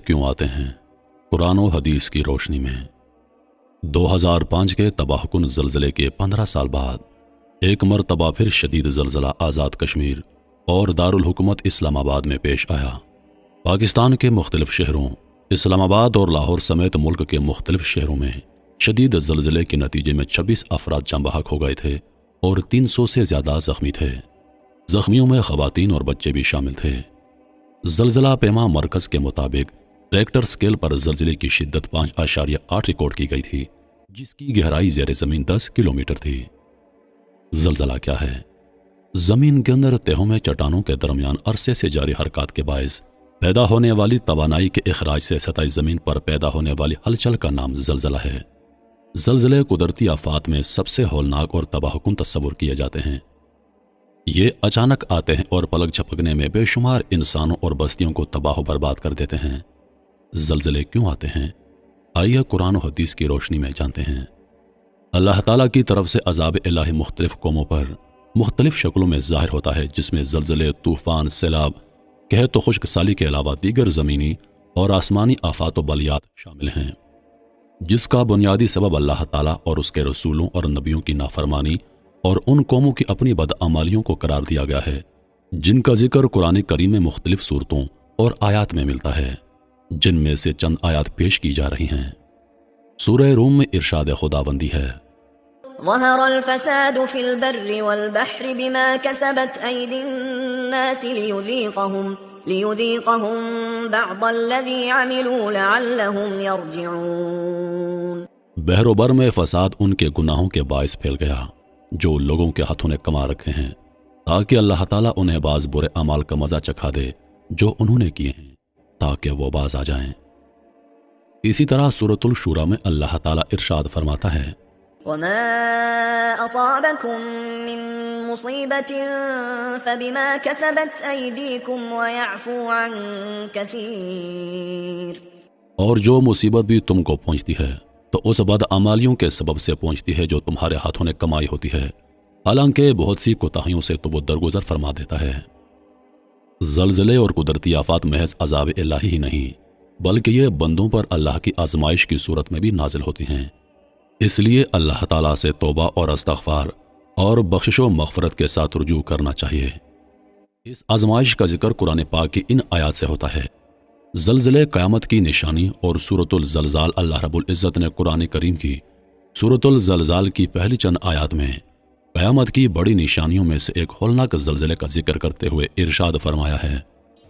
کیوں آتے ہیں؟ قرآن و حدیث کی روشنی میں 2005 کے تباہ کن زلزلے کے 15 سال بعد ایک مرتبہ پھر شدید زلزلہ آزاد کشمیر اور دارالحکومت اسلام آباد میں پیش آیا۔ پاکستان کے مختلف شہروں اسلام آباد اور لاہور سمیت ملک کے مختلف شہروں میں شدید زلزلے کے نتیجے میں 26 افراد جاں بحق ہو گئے تھے اور 300 سے زیادہ زخمی تھے۔ زخمیوں میں خواتین اور بچے بھی شامل تھے۔ زلزلہ پیما مرکز کے مطابق ریکٹر سکیل پر زلزلے کی شدت 5.8 ریکارڈ کی گئی تھی، جس کی گہرائی زیر زمین 10 کلومیٹر تھی۔ زلزلہ کیا ہے؟ زمین کے اندر تہوں میں چٹانوں کے درمیان عرصے سے جاری حرکات کے باعث پیدا ہونے والی توانائی کے اخراج سے سطح زمین پر پیدا ہونے والی ہلچل کا نام زلزلہ ہے۔ زلزلے قدرتی آفات میں سب سے ہولناک اور تباہ کن تصور کیے جاتے ہیں۔ یہ اچانک آتے ہیں اور پلک جھپکنے میں بے شمار انسانوں اور بستیوں کو تباہ و برباد کر دیتے ہیں۔ زلزلے کیوں آتے ہیں؟ آئیے قرآن و حدیث کی روشنی میں جانتے ہیں۔ اللہ تعالیٰ کی طرف سے عذاب الہی مختلف قوموں پر مختلف شکلوں میں ظاہر ہوتا ہے، جس میں زلزلے، طوفان، سیلاب، قحط و خشک سالی کے علاوہ دیگر زمینی اور آسمانی آفات و بلیات شامل ہیں، جس کا بنیادی سبب اللہ تعالیٰ اور اس کے رسولوں اور نبیوں کی نافرمانی اور ان قوموں کی اپنی بدعمالیوں کو قرار دیا گیا ہے، جن کا ذکر قرآن کریم میں مختلف صورتوں اور آیات میں ملتا ہے، جن میں سے چند آیات پیش کی جا رہی ہیں۔ سورہ روم میں ارشاد خداوندی ہے، ظهر الفساد في البر والبحر بما كسبت أيدي الناس ليذيقهم بعض الذي عملوا لعلهم يرجعون۔ بحر و بر میں فساد ان کے گناہوں کے باعث پھیل گیا جو لوگوں کے ہاتھوں نے کما رکھے ہیں، تاکہ اللہ تعالیٰ انہیں بعض برے اعمال کا مزہ چکھا دے جو انہوں نے کیے ہیں، تاکہ وہ باز آ جائیں۔ اسی طرح سورۃ الشورى میں اللہ تعالیٰ ارشاد فرماتا ہے، وما أصابكم من مصيبة فبما كسبت أيديكم ويعفو عن كثير۔ اور جو مصیبت بھی تم کو پہنچتی ہے تو اس بدعمالیوں کے سبب سے پہنچتی ہے جو تمہارے ہاتھوں نے کمائی ہوتی ہے، حالانکہ بہت سی کوتاہیوں سے تو وہ درگزر فرما دیتا ہے۔ زلزلے اور قدرتی آفات محض عذاب الہی ہی نہیں، بلکہ یہ بندوں پر اللہ کی آزمائش کی صورت میں بھی نازل ہوتی ہیں۔ اس لیے اللہ تعالیٰ سے توبہ اور استغفار اور بخشش و مغفرت کے ساتھ رجوع کرنا چاہیے۔ اس آزمائش کا ذکر قرآن پاک کی ان آیات سے ہوتا ہے۔ زلزلے قیامت کی نشانی اور سورۃ الزلزال اللہ رب العزت نے قرآن کریم کی سورۃ الزلزال کی پہلی چند آیات میں قیامت کی بڑی نشانیوں میں سے ایک ہولناک زلزلے کا ذکر کرتے ہوئے ارشاد فرمایا ہے،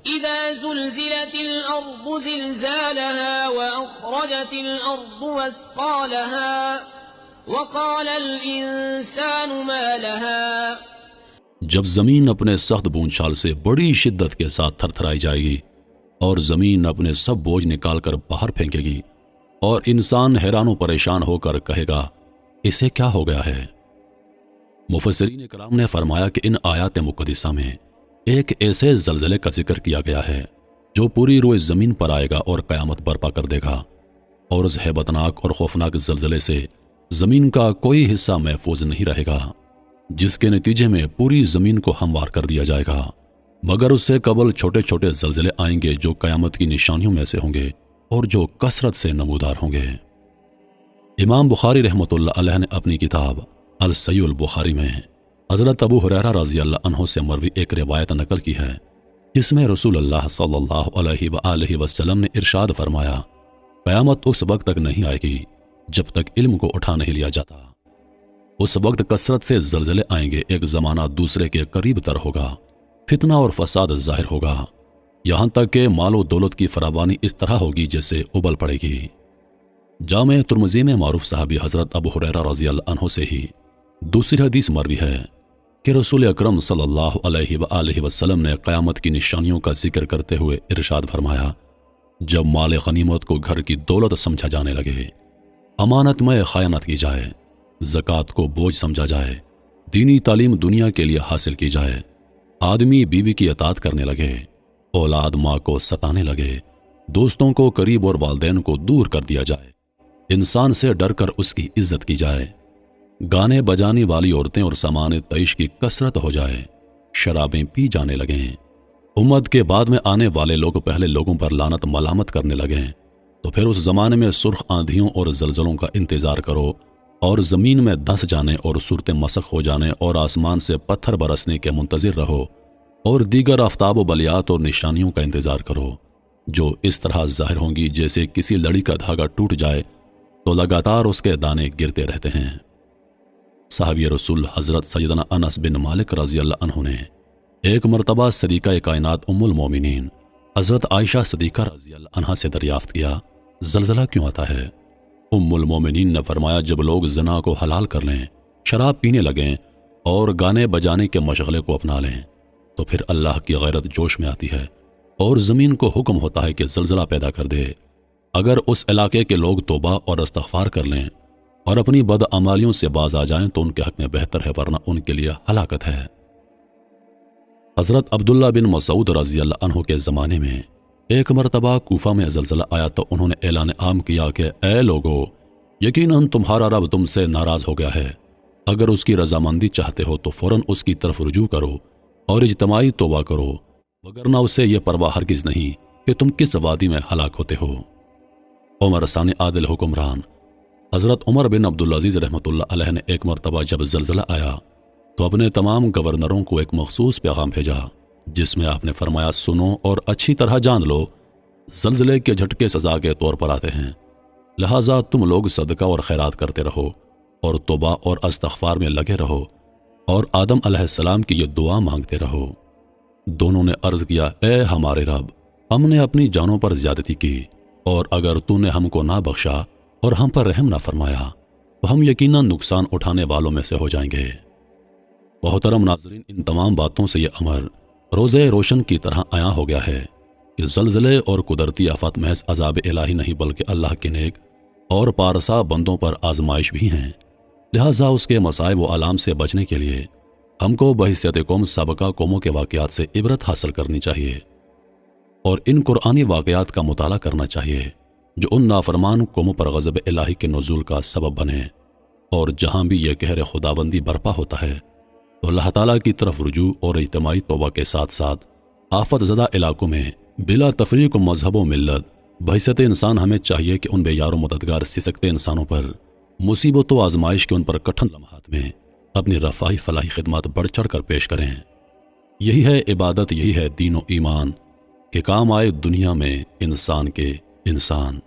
اذا زلزلت الارض زلزالها واخرجت الارض اثقالها وقال الانسان ما لها۔ جب زمین اپنے سخت بونچال سے بڑی شدت کے ساتھ تھر تھرائی جائے گی اور زمین اپنے سب بوجھ نکال کر باہر پھینکے گی، اور انسان حیران و پریشان ہو کر کہے گا اسے کیا ہو گیا ہے۔ مفسرین کرام نے فرمایا کہ ان آیات مقدسہ میں ایک ایسے زلزلے کا ذکر کیا گیا ہے جو پوری روئے زمین پر آئے گا اور قیامت برپا کر دے گا، اور اس ہیبتناک اور خوفناک زلزلے سے زمین کا کوئی حصہ محفوظ نہیں رہے گا، جس کے نتیجے میں پوری زمین کو ہموار کر دیا جائے گا۔ مگر اس سے قبل چھوٹے چھوٹے زلزلے آئیں گے جو قیامت کی نشانیوں میں سے ہوں گے اور جو کثرت سے نمودار ہوں گے۔ امام بخاری رحمۃ اللہ علیہ نے اپنی کتاب الصحیح البخاری میں حضرت ابو ہریرہ رضی اللہ عنہ سے مروی ایک روایت نقل کی ہے، جس میں رسول اللہ صلی اللہ علیہ وآلہ وسلم نے ارشاد فرمایا، قیامت اس وقت تک نہیں آئے گی جب تک علم کو اٹھا نہیں لیا جاتا۔ اس وقت کثرت سے زلزلے آئیں گے، ایک زمانہ دوسرے کے قریب تر ہوگا، فتنہ اور فساد ظاہر ہوگا، یہاں تک کہ مال و دولت کی فراوانی اس طرح ہوگی جیسے ابل پڑے گی۔ جامع ترمذی میں معروف صحابی حضرت ابو ہریرہ رضی اللہ عنہ سے ہی دوسری حدیث مروی ہے کہ رسول اکرم صلی اللہ علیہ وآلہ وسلم نے قیامت کی نشانیوں کا ذکر کرتے ہوئے ارشاد فرمایا، جب مال غنیمت کو گھر کی دولت سمجھا جانے لگے، امانت میں خیانت کی جائے، زکوٰۃ کو بوجھ سمجھا جائے، دینی تعلیم دنیا کے لیے حاصل کی جائے، آدمی بیوی کی اطاعت کرنے لگے، اولاد ماں کو ستانے لگے، دوستوں کو قریب اور والدین کو دور کر دیا جائے، انسان سے ڈر کر اس کی عزت کی جائے، گانے بجانے والی عورتیں اور سامان تعیش کی کثرت ہو جائے، شرابیں پی جانے لگیں، امت کے بعد میں آنے والے لوگ پہلے لوگوں پر لعنت ملامت کرنے لگے تو پھر اس زمانے میں سرخ آندھیوں اور زلزلوں کا انتظار کرو اور زمین میں دھس جانے اور صورت مسخ ہو جانے اور آسمان سے پتھر برسنے کے منتظر رہو اور دیگر آفتاب و بلیات اور نشانیوں کا انتظار کرو جو اس طرح ظاہر ہوں گی جیسے کسی لڑی کا دھاگا ٹوٹ جائے تو لگاتار اس کے دانے گرتے رہتے ہیں۔ صحابی رسول حضرت سیدنا انس بن مالک رضی اللہ عنہ نے ایک مرتبہ صدیقہ کائنات ام المومنین حضرت عائشہ صدیقہ رضی اللہ عنہا سے دریافت کیا، زلزلہ کیوں آتا ہے؟ ام المومنین نے فرمایا، جب لوگ زنا کو حلال کر لیں، شراب پینے لگیں اور گانے بجانے کے مشغلے کو اپنا لیں تو پھر اللہ کی غیرت جوش میں آتی ہے اور زمین کو حکم ہوتا ہے کہ زلزلہ پیدا کر دے۔ اگر اس علاقے کے لوگ توبہ اور استغفار کر لیں اور اپنی بدعمالیوں سے باز آ جائیں تو ان کے حق میں بہتر ہے، ورنہ ان کے لیے ہلاکت ہے۔ حضرت عبداللہ بن مسعود رضی اللہ عنہ کے زمانے میں ایک مرتبہ کوفہ میں زلزلہ آیا تو انہوں نے اعلان عام کیا کہ اے لوگو، یقیناً تمہارا رب تم سے ناراض ہو گیا ہے، اگر اس کی رضامندی چاہتے ہو تو فوراً اس کی طرف رجوع کرو اور اجتماعی توبہ کرو، وگرنہ اسے یہ پرواہ ہرگز نہیں کہ تم کس وادی میں ہلاک ہوتے ہو۔ عمر ثانی عادل حکمران حضرت عمر بن عبدالعزیز رحمۃ اللہ علیہ نے ایک مرتبہ جب زلزلہ آیا تو اپنے تمام گورنروں کو ایک مخصوص پیغام بھیجا جس میں آپ نے فرمایا، سنو اور اچھی طرح جان لو، زلزلے کے جھٹکے سزا کے طور پر آتے ہیں، لہٰذا تم لوگ صدقہ اور خیرات کرتے رہو اور توبہ اور استغفار میں لگے رہو اور آدم علیہ السلام کی یہ دعا مانگتے رہو۔ دونوں نے عرض کیا، اے ہمارے رب، ہم نے اپنی جانوں پر زیادتی کی اور اگر تو نے ہم کو نہ بخشا اور ہم پر رحم نہ فرمایا تو ہم یقیناً نقصان اٹھانے والوں میں سے ہو جائیں گے۔ محترم ناظرین، ان تمام باتوں سے یہ امر روزے روشن کی طرح عیاں ہو گیا ہے کہ زلزلے اور قدرتی آفات محض عذاب الہی نہیں بلکہ اللہ کے نیک اور پارسا بندوں پر آزمائش بھی ہیں، لہٰذا اس کے مصائب و آلام سے بچنے کے لیے ہم کو بحیثیت قوم سابقہ قوموں کے واقعات سے عبرت حاصل کرنی چاہیے اور ان قرآنی واقعات کا مطالعہ کرنا چاہیے جو ان نافرمان قوموں پر غضب الہی کے نزول کا سبب بنے، اور جہاں بھی یہ قہر خداوندی برپا ہوتا ہے تو اللہ تعالیٰ کی طرف رجوع اور اجتماعی توبہ کے ساتھ ساتھ آفت زدہ علاقوں میں بلا تفریق و مذہب و ملت بحیثیت انسان ہمیں چاہیے کہ ان بے یار و مددگار سسکتے انسانوں پر مصیبت و آزمائش کے ان پر کٹھن لمحات میں اپنی رفاہی فلاحی خدمات بڑھ چڑھ کر پیش کریں۔ یہی ہے عبادت، یہی ہے دین و ایمان کہ کام آئے دنیا میں انسان کے انسان۔